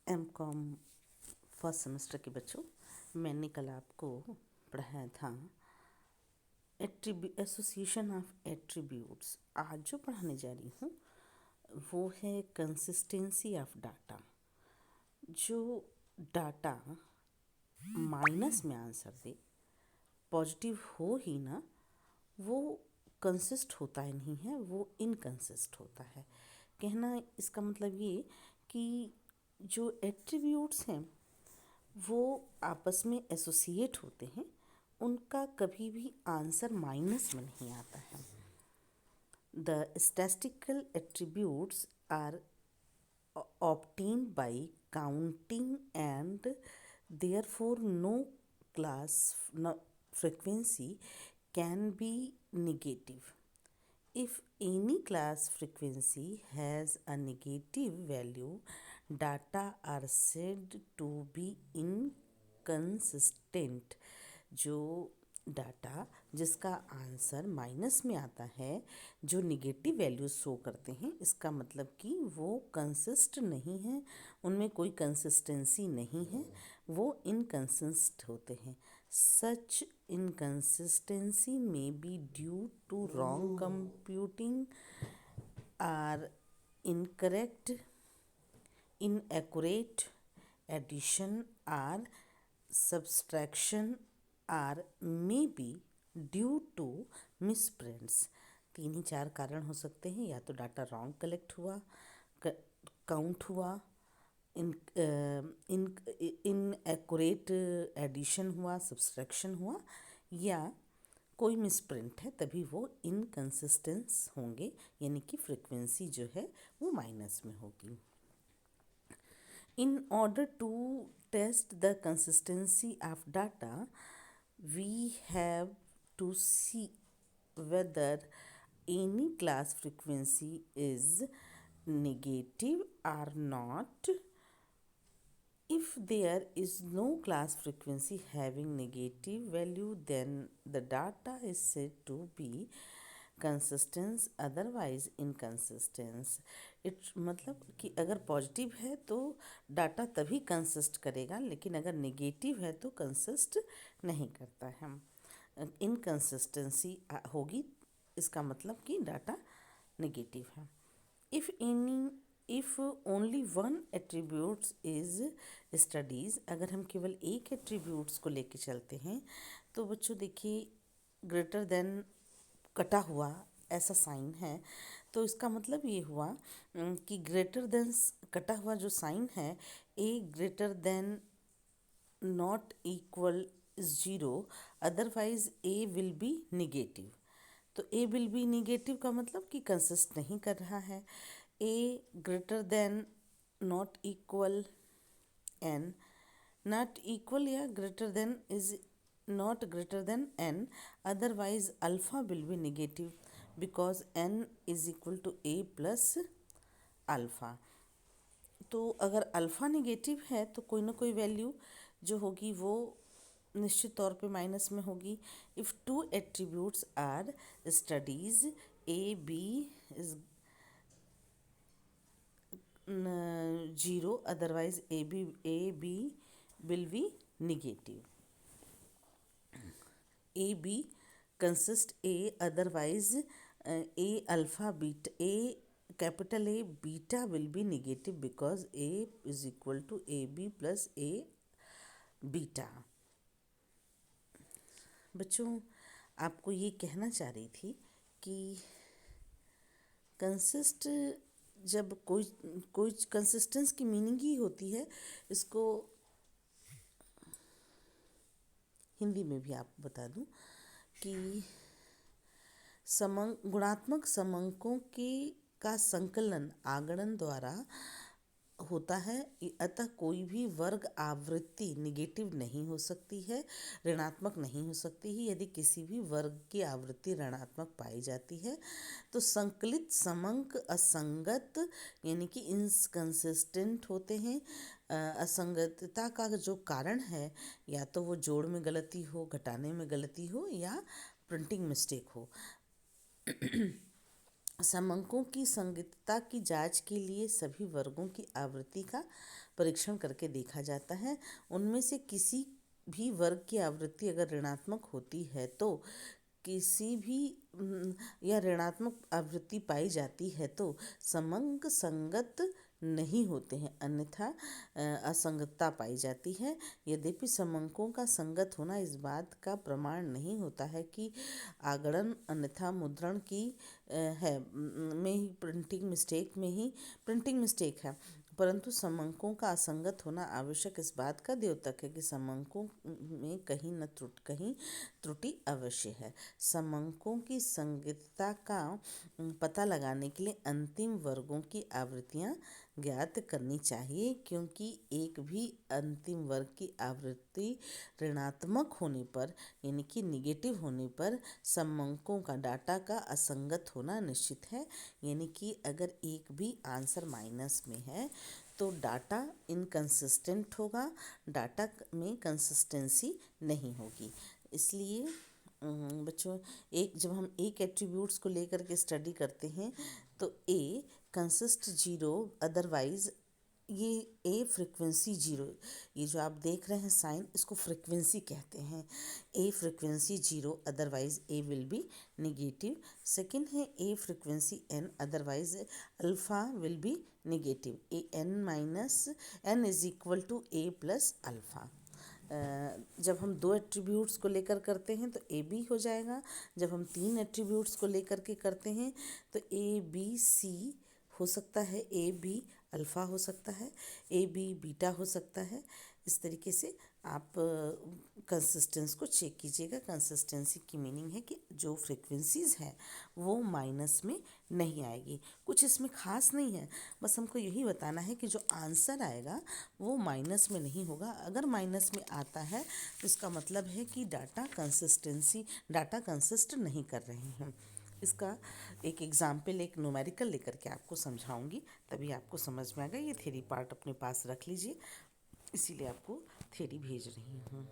MCom first semester के बच्चों, मैंने कल आपको पढ़ाया था एसोसिएशन ऑफ एट्रीब्यूट्स। आज जो पढ़ाने जा रही हूँ वो है कंसिस्टेंसी ऑफ डाटा। जो डाटा माइनस में आंसर दे, पॉजिटिव हो ही ना, वो कंसिस्ट होता ही नहीं है, वो इनकंसिस्ट होता है। कहना इसका मतलब ये कि जो एट्रीब्यूट्स हैं वो आपस में एसोसिएट होते हैं, उनका कभी भी आंसर माइनस में नहीं आता है। The statistical attributes are obtained by counting and therefore no frequency can be negative. If any class frequency has a negative value, data are said to be inconsistent. जो डाटा जिसका answer minus में आता है, जो negative values show करते हैं, इसका मतलब कि वो कंसिस्ट नहीं है, उनमें कोई कंसिस्टेंसी नहीं है, वो इनकंसिस्ट होते हैं। सच inconsistency may be due to wrong computing or incorrect, inaccurate addition or subtraction or may be due to misprints। तीन ही चार कारण हो सकते हैं, या तो डाटा रॉन्ग कलेक्ट हुआ, काउंट हुआ, इनएक्यूरेट एडिशन हुआ, सब्सट्रैक्शन हुआ, या कोई मिसप्रिंट है, तभी वो इनकंसिस्टेंस होंगे, यानी कि फ्रीक्वेंसी जो है वो माइनस में होगी। In order to test the consistency of data, we have to see whether any class frequency is negative or not. If there is no class frequency having negative value, then the data is said to be consistent, otherwise inconsistent. It मतलब कि अगर positive है तो data तभी consist करेगा, लेकिन अगर negative है तो कंसिस्ट नहीं करता है, इनकंसिस्टेंसी होगी, इसका मतलब कि डाटा नेगेटिव है। If only one attributes is studies, अगर हम केवल एक एट्रीब्यूट्स को लेके चलते हैं तो बच्चों देखिए, ग्रेटर देन कटा हुआ ऐसा साइन है, तो इसका मतलब ये हुआ कि ग्रेटर देन कटा हुआ जो साइन है, A greater than not equal zero, otherwise A will be negative. तो ए विल बी निगेटिव का मतलब कि कंसिस्ट नहीं कर रहा है। A greater than not equal N, not equal या greater than is not greater than N, otherwise alpha will be negative because N is equal to A plus alpha. तो अगर अल्फ़ा निगेटिव है तो कोई ना कोई वैल्यू जो होगी वो निश्चित तौर पे माइनस में होगी। If two attributes are studies, A B is zero, otherwise A B will be negative. A B consist A, otherwise A alpha beta, A capital A beta will be negative because A is equal to A B plus A beta. बच्चों, आपको ये कहना चाह रही थी कि consist, जब कोई कंसिस्टेंस की मीनिंग ही होती है, इसको हिंदी में भी आपको बता दूं कि गुणात्मक समंकों का संकलन आगणन द्वारा होता है, अतः कोई भी वर्ग आवृत्ति निगेटिव नहीं हो सकती है, ऋणात्मक नहीं हो सकती है। यदि किसी भी वर्ग की आवृत्ति ऋणात्मक पाई जाती है तो संकलित समंक असंगत यानी कि इनकंसिस्टेंट होते हैं। असंगतता का जो कारण है, या तो वो जोड़ में गलती हो, घटाने में गलती हो, या प्रिंटिंग मिस्टेक हो। समंकों की संगतता की जांच के लिए सभी वर्गों की आवृत्ति का परीक्षण करके देखा जाता है। उनमें से किसी भी वर्ग की आवृत्ति अगर ऋणात्मक होती है तो किसी भी या ऋणात्मक आवृत्ति पाई जाती है तो समंक संगत नहीं होते हैं, अन्यथा असंगतता पाई जाती है। यद्यपि समंकों का संगत होना इस बात का प्रमाण नहीं होता है कि आगणन अन्यथा मुद्रण की में ही प्रिंटिंग मिस्टेक है, परंतु समंकों का असंगत होना आवश्यक इस बात का द्योतक है कि समंकों में कहीं त्रुटि अवश्य है। समंकों की संगतता का पता लगाने के लिए अंतिम वर्गों की आवृत्तियां ज्ञात करनी चाहिए, क्योंकि एक भी अंतिम वर्ग की आवृत्ति ऋणात्मक होने पर यानी कि निगेटिव होने पर समंकों का डाटा का असंगत होना निश्चित है। यानी कि अगर एक भी आंसर माइनस में है तो डाटा इनकंसिस्टेंट होगा, डाटा में कंसिस्टेंसी नहीं होगी। इसलिए बच्चों, जब हम एक एट्रीब्यूट्स को लेकर के स्टडी करते हैं तो ए कंसिस्ट जीरो अदरवाइज, ये ए फ्रिक्वेंसी जीरो, ये जो आप देख रहे हैं साइन, इसको फ्रिक्वेंसी कहते हैं। A frequency zero otherwise A will be negative. Second है A frequency N otherwise alpha will be negative. A N minus N is equal to A plus alpha. जब हम दो एट्रीब्यूट्स को लेकर करते हैं तो ए बी हो जाएगा। जब हम तीन एट्रीब्यूट्स को लेकर के करते हैं तो ए बी सी हो सकता है, ए बी अल्फ़ा हो सकता है, ए बी बीटा हो सकता है। इस तरीके से आप कंसिस्टेंस को चेक कीजिएगा। कंसिस्टेंसी की मीनिंग है कि जो फ्रिक्वेंसीज़ हैं वो माइनस में नहीं आएगी। कुछ इसमें खास नहीं है, बस हमको यही बताना है कि जो आंसर आएगा वो माइनस में नहीं होगा। अगर माइनस में आता है तो इसका मतलब है कि डाटा कंसिस्ट नहीं कर रहे हैं। इसका एक एग्जाम्पल, एक न्यूमेरिकल लेकर के आपको समझाऊंगी, तभी आपको समझ में आएगा। ये थ्योरी पार्ट अपने पास रख लीजिए, इसीलिए आपको थ्योरी भेज रही हूँ।